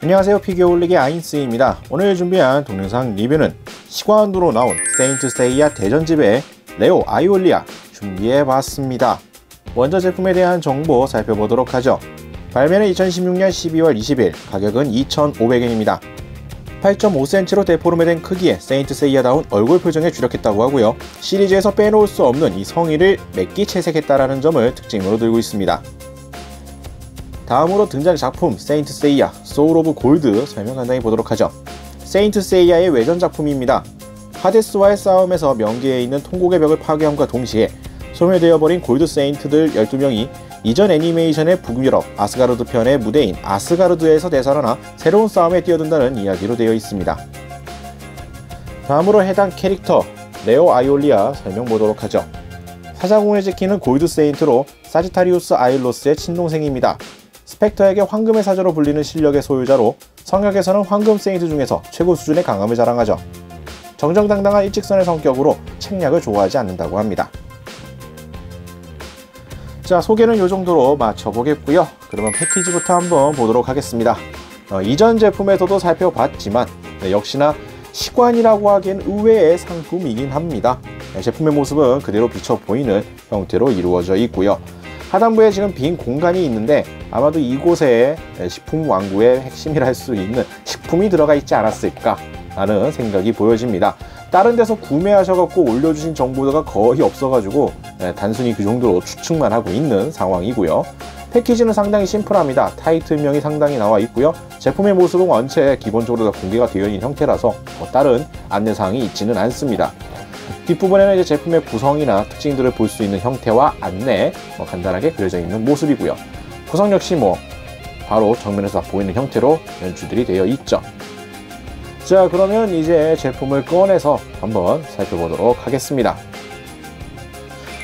안녕하세요, 피겨올리기 아인스입니다. 오늘 준비한 동영상 리뷰는 시관으로 나온 세인트 세이야 대전집의 레오 아이올리아 준비해봤습니다. 먼저 제품에 대한 정보 살펴보도록 하죠. 발매는 2016년 12월 20일, 가격은 2,500엔입니다. 8.5cm로 데포름에 된 크기의 세인트 세이야다운 얼굴 표정에 주력했다고 하고요. 시리즈에서 빼놓을 수 없는 이 성의를 맥기 채색했다라는 점을 특징으로 들고 있습니다. 다음으로 등장 작품 세인트 세이야 소울 오브 골드 설명 간단히 보도록 하죠. 세인트 세이야의 외전 작품입니다. 하데스와의 싸움에서 명계에 있는 통곡의 벽을 파괴함과 동시에 소멸되어버린 골드 세인트들 12명이 이전 애니메이션의 북유럽 아스가르드 편의 무대인 아스가르드에서 되살아나 새로운 싸움에 뛰어든다는 이야기로 되어 있습니다. 다음으로 해당 캐릭터 레오 아이올리아 설명 보도록 하죠. 사자궁을 지키는 골드 세인트로 사지타리우스 아일로스의 친동생입니다. 스펙터에게 황금의 사자로 불리는 실력의 소유자로 성역에서는 황금 세인트 중에서 최고 수준의 강함을 자랑하죠. 정정당당한 일직선의 성격으로 책략을 좋아하지 않는다고 합니다. 자, 소개는 이 정도로 마쳐보겠고요. 그러면 패키지부터 한번 보도록 하겠습니다. 이전 제품에서도 살펴봤지만 역시나 시관이라고 하기엔 의외의 상품이긴 합니다. 제품의 모습은 그대로 비쳐 보이는 형태로 이루어져 있고요. 하단부에 지금 빈 공간이 있는데 아마도 이곳에 식품 완구의 핵심이라 할 수 있는 식품이 들어가 있지 않았을까 라는 생각이 보여집니다. 다른 데서 구매하셔갖고 올려주신 정보가 거의 없어가지고 단순히 그 정도로 추측만 하고 있는 상황이고요. 패키지는 상당히 심플합니다. 타이틀명이 상당히 나와 있고요. 제품의 모습은 원체 기본적으로 다 공개가 되어 있는 형태라서 다른 안내사항이 있지는 않습니다. 뒷부분에는 이제 제품의 구성이나 특징들을 볼 수 있는 형태와 안내 간단하게 그려져 있는 모습이고요. 구성 역시 바로 정면에서 보이는 형태로 연출들이 되어 있죠. 자, 그러면 이제 제품을 꺼내서 한번 살펴보도록 하겠습니다.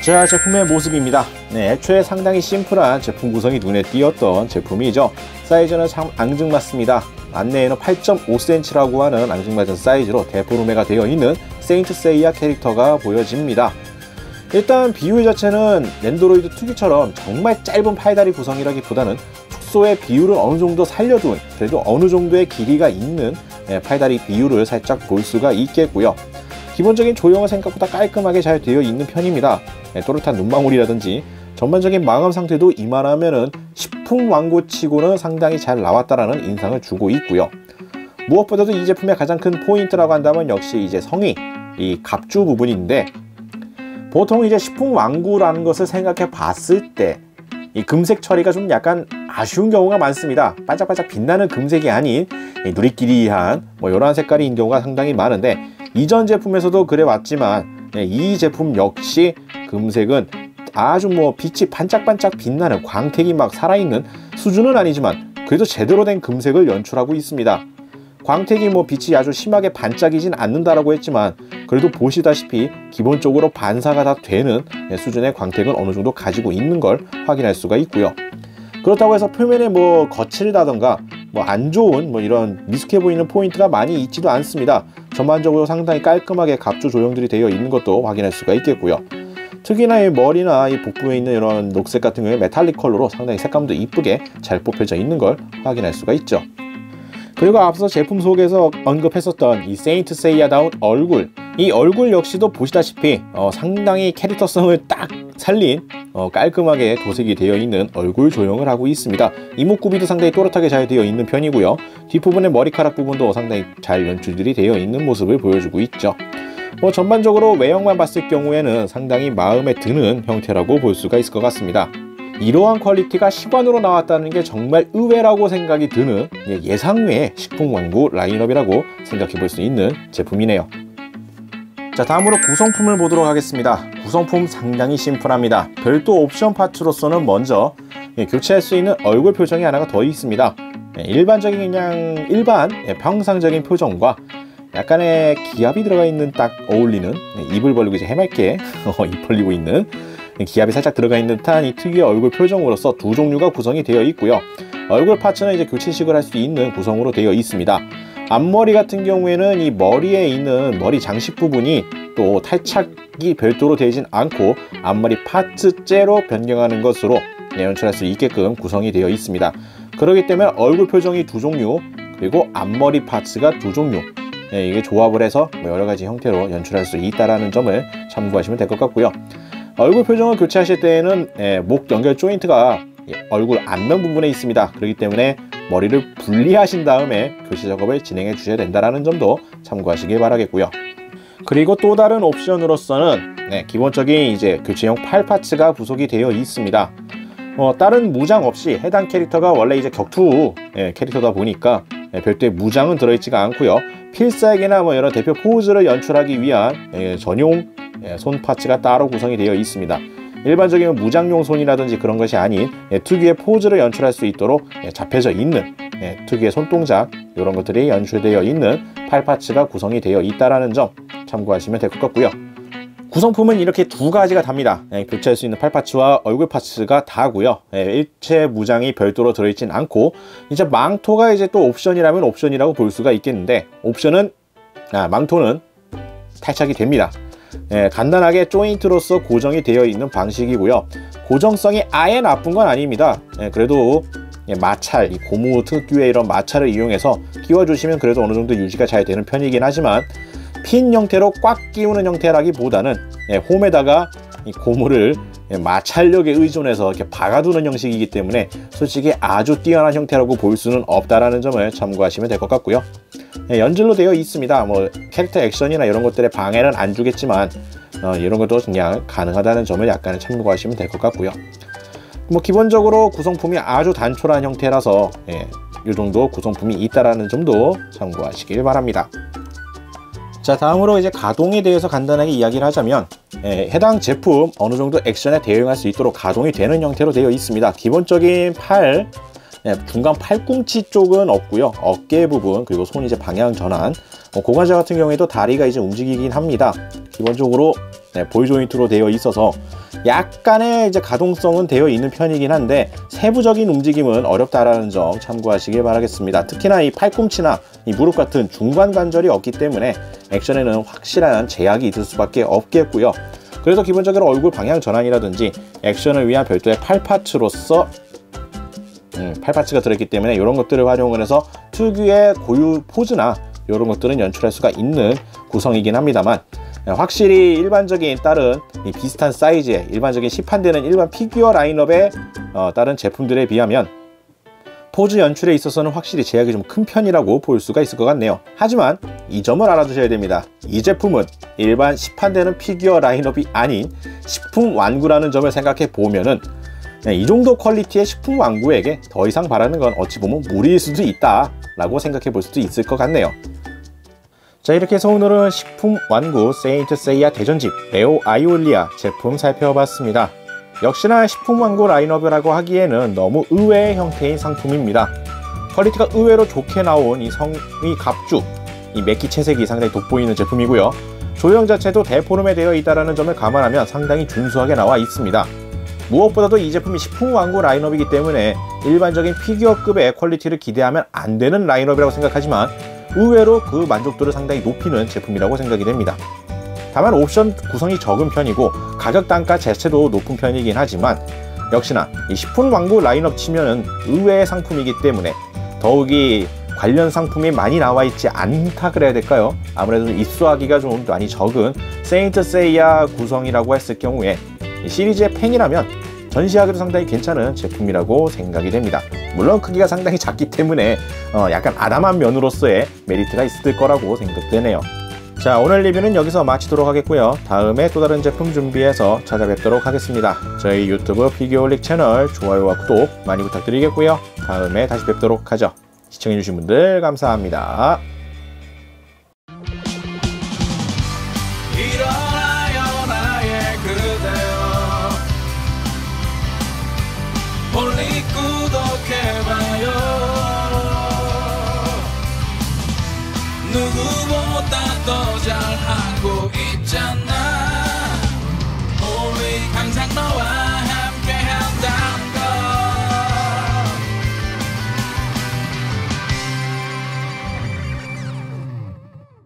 자, 제품의 모습입니다. 애초에 상당히 심플한 제품 구성이 눈에 띄었던 제품이죠. 사이즈는 참 앙증맞습니다. 안내에는 8.5cm라고 하는 앙증맞은 사이즈로 데포르메가 되어 있는 세인트 세이야 캐릭터가 보여집니다. 일단 비율 자체는 랜드로이드 특유처럼 정말 짧은 팔다리 구성이라기보다는 축소의 비율은 어느 정도 살려둔, 그래도 어느 정도의 길이가 있는 팔다리 비율을 살짝 볼 수가 있겠고요. 기본적인 조형은 생각보다 깔끔하게 잘 되어 있는 편입니다. 또렷한 눈망울이라든지 전반적인 마감 상태도 이만하면은 식품 완구치고는 상당히 잘 나왔다라는 인상을 주고 있고요. 무엇보다도 이 제품의 가장 큰 포인트라고 한다면 역시 이제 성의, 이 갑주 부분인데, 보통 이제 식품 완구라는 것을 생각해 봤을 때 이 금색 처리가 좀 약간 아쉬운 경우가 많습니다. 반짝반짝 빛나는 금색이 아닌 누리끼리한 이런 색깔인 경우가 상당히 많은데, 이전 제품에서도 그래 왔지만 이 제품 역시 금색은 아주 빛이 반짝반짝 빛나는 광택이 막 살아있는 수준은 아니지만 그래도 제대로 된 금색을 연출하고 있습니다. 광택이 빛이 아주 심하게 반짝이진 않는다라고 했지만 그래도 보시다시피 기본적으로 반사가 다 되는 수준의 광택은 어느 정도 가지고 있는 걸 확인할 수가 있고요. 그렇다고 해서 표면에 거칠다던가 안 좋은 이런 미숙해 보이는 포인트가 많이 있지도 않습니다. 전반적으로 상당히 깔끔하게 갑주 조형들이 되어 있는 것도 확인할 수가 있겠고요. 특히나 이 머리나 이 복부에 있는 이런 녹색 같은 경우에 메탈릭 컬러로 상당히 색감도 이쁘게 잘 뽑혀져 있는 걸 확인할 수가 있죠. 그리고 앞서 제품 속에서 언급했었던 이 세인트 세이야다운 얼굴, 이 얼굴 역시도 보시다시피 상당히 캐릭터성을 딱 살린 깔끔하게 도색이 되어 있는 얼굴 조형을 하고 있습니다. 이목구비도 상당히 또렷하게 잘 되어 있는 편이고요. 뒷부분의 머리카락 부분도 상당히 잘 연출들이 되어 있는 모습을 보여주고 있죠. 전반적으로 외형만 봤을 경우에는 상당히 마음에 드는 형태라고 볼 수가 있을 것 같습니다. 이러한 퀄리티가 시관으로 나왔다는 게 정말 의외라고 생각이 드는 예상외의 식품 완구 라인업이라고 생각해 볼 수 있는 제품이네요. 자, 다음으로 구성품을 보도록 하겠습니다. 구성품 상당히 심플합니다. 별도 옵션 파츠로서는 먼저 교체할 수 있는 얼굴 표정이 하나가 더 있습니다. 일반적인 일반 평상적인 표정과 약간의 기압이 들어가 있는 딱 어울리는, 입을 벌리고 이제 해맑게 입 벌리고 있는 기압이 살짝 들어가 있는 듯한 이 특유의 얼굴 표정으로서 두 종류가 구성이 되어 있고요. 얼굴 파츠는 이제 교체식을 할 수 있는 구성으로 되어 있습니다. 앞머리 같은 경우에는 이 머리에 있는 머리 장식 부분이 또 탈착이 별도로 되진 않고 앞머리 파츠째로 변경하는 것으로 연출할 수 있게끔 구성이 되어 있습니다. 그렇기 때문에 얼굴 표정이 두 종류, 그리고 앞머리 파츠가 두 종류. 이게 조합을 해서 여러 가지 형태로 연출할 수 있다는 점을 참고하시면 될 것 같고요. 얼굴 표정을 교체하실 때에는 목 연결 조인트가 얼굴 앞면 부분에 있습니다. 그렇기 때문에 머리를 분리하신 다음에 교체 작업을 진행해 주셔야 된다는 점도 참고하시길 바라겠고요. 그리고 또 다른 옵션으로서는 기본적인 이제 교체용 팔 파츠가 부속이 되어 있습니다. 다른 무장 없이 해당 캐릭터가 원래 이제 격투 캐릭터다 보니까 별도의 무장은 들어있지가 않고요. 필살기나 여러 대표 포즈를 연출하기 위한 전용 손 파츠가 따로 구성이 되어 있습니다. 일반적인 무장용 손이라든지 그런 것이 아닌 특유의 포즈를 연출할 수 있도록 잡혀져 있는 특유의 손동작 이런 것들이 연출되어 있는 팔 파츠가 구성이 되어 있다는 점 참고하시면 될 것 같고요. 구성품은 이렇게 두 가지가 답니다. 교체할 수 있는 팔 파츠와 얼굴 파츠가 다고요. 일체 무장이 별도로 들어있진 않고, 이제 망토가 이제 또 옵션이라면 옵션이라고 볼 수가 있겠는데, 망토는 탈착이 됩니다. 간단하게 조인트로서 고정이 되어 있는 방식이고요. 고정성이 아예 나쁜 건 아닙니다. 그래도 마찰, 고무 특유의 이런 마찰을 이용해서 끼워주시면 그래도 어느 정도 유지가 잘 되는 편이긴 하지만, 핀 형태로 꽉 끼우는 형태라기보다는 홈에다가 이 고무를 마찰력에 의존해서 이렇게 박아두는 형식이기 때문에 솔직히 아주 뛰어난 형태라고 볼 수는 없다라는 점을 참고하시면 될 것 같고요. 연질로 되어 있습니다. 캐릭터 액션이나 이런 것들에 방해는 안 주겠지만 이런 것도 그냥 가능하다는 점을 약간 참고하시면 될 것 같고요. 기본적으로 구성품이 아주 단촐한 형태라서 이 정도 구성품이 있다라는 점도 참고하시길 바랍니다. 자, 다음으로 이제 가동에 대해서 간단하게 이야기를 하자면 해당 제품 어느 정도 액션에 대응할 수 있도록 가동이 되는 형태로 되어 있습니다. 기본적인 팔, 중간 팔꿈치 쪽은 없고요. 어깨 부분 그리고 손 이제 방향 전환, 고관절 같은 경우에도 다리가 이제 움직이긴 합니다. 기본적으로 볼 조인트로 되어 있어서 약간의 이제 가동성은 되어 있는 편이긴 한데 세부적인 움직임은 어렵다라는 점 참고하시길 바라겠습니다. 특히나 이 팔꿈치나 이 무릎 같은 중간 관절이 없기 때문에 액션에는 확실한 제약이 있을 수밖에 없겠고요. 그래서 기본적으로 얼굴 방향 전환이라든지 액션을 위한 별도의 팔 파츠로서 팔 파츠가 들어있기 때문에 이런 것들을 활용을 해서 특유의 고유 포즈나 이런 것들은 연출할 수가 있는 구성이긴 합니다만, 확실히 일반적인 다른 비슷한 사이즈의 일반적인 시판되는 일반 피규어 라인업의 다른 제품들에 비하면 포즈 연출에 있어서는 확실히 제약이 좀 큰 편이라고 볼 수가 있을 것 같네요. 하지만 이 점을 알아두셔야 됩니다. 이 제품은 일반 시판되는 피규어 라인업이 아닌 식품 완구라는 점을 생각해 보면은 이 정도 퀄리티의 식품 완구에게 더 이상 바라는 건 어찌 보면 무리일 수도 있다 라고 생각해 볼 수도 있을 것 같네요. 자, 이렇게 해서 오늘은 식품 완구 세인트 세이야 대전집 레오 아이올리아 제품 살펴봤습니다. 역시나 식품 완구 라인업이라고 하기에는 너무 의외의 형태인 상품입니다. 퀄리티가 의외로 좋게 나온 이 성의 갑주, 이 메키 채색이 상당히 돋보이는 제품이고요. 조형 자체도 대포름에 되어 있다는 점을 감안하면 상당히 준수하게 나와 있습니다. 무엇보다도 이 제품이 식품 완구 라인업이기 때문에 일반적인 피규어급의 퀄리티를 기대하면 안 되는 라인업이라고 생각하지만 의외로 그 만족도를 상당히 높이는 제품이라고 생각이 됩니다. 다만 옵션 구성이 적은 편이고 가격 단가 자체도 높은 편이긴 하지만 역시나 이 식품 완구 라인업 치면은 의외의 상품이기 때문에 더욱이 관련 상품이 많이 나와 있지 않다 그래야 될까요? 아무래도 입수하기가 좀 많이 적은 세인트 세이야 구성이라고 했을 경우에 이 시리즈의 팬이라면 전시하기도 상당히 괜찮은 제품이라고 생각이 됩니다. 물론 크기가 상당히 작기 때문에 약간 아담한 면으로서의 메리트가 있을 거라고 생각되네요. 자, 오늘 리뷰는 여기서 마치도록 하겠고요. 다음에 또 다른 제품 준비해서 찾아뵙도록 하겠습니다. 저희 유튜브 피규어홀릭 채널 좋아요와 구독 많이 부탁드리겠고요. 다음에 다시 뵙도록 하죠. 시청해주신 분들 감사합니다. 홀릭 구독해봐요. 누구보다 더 잘하고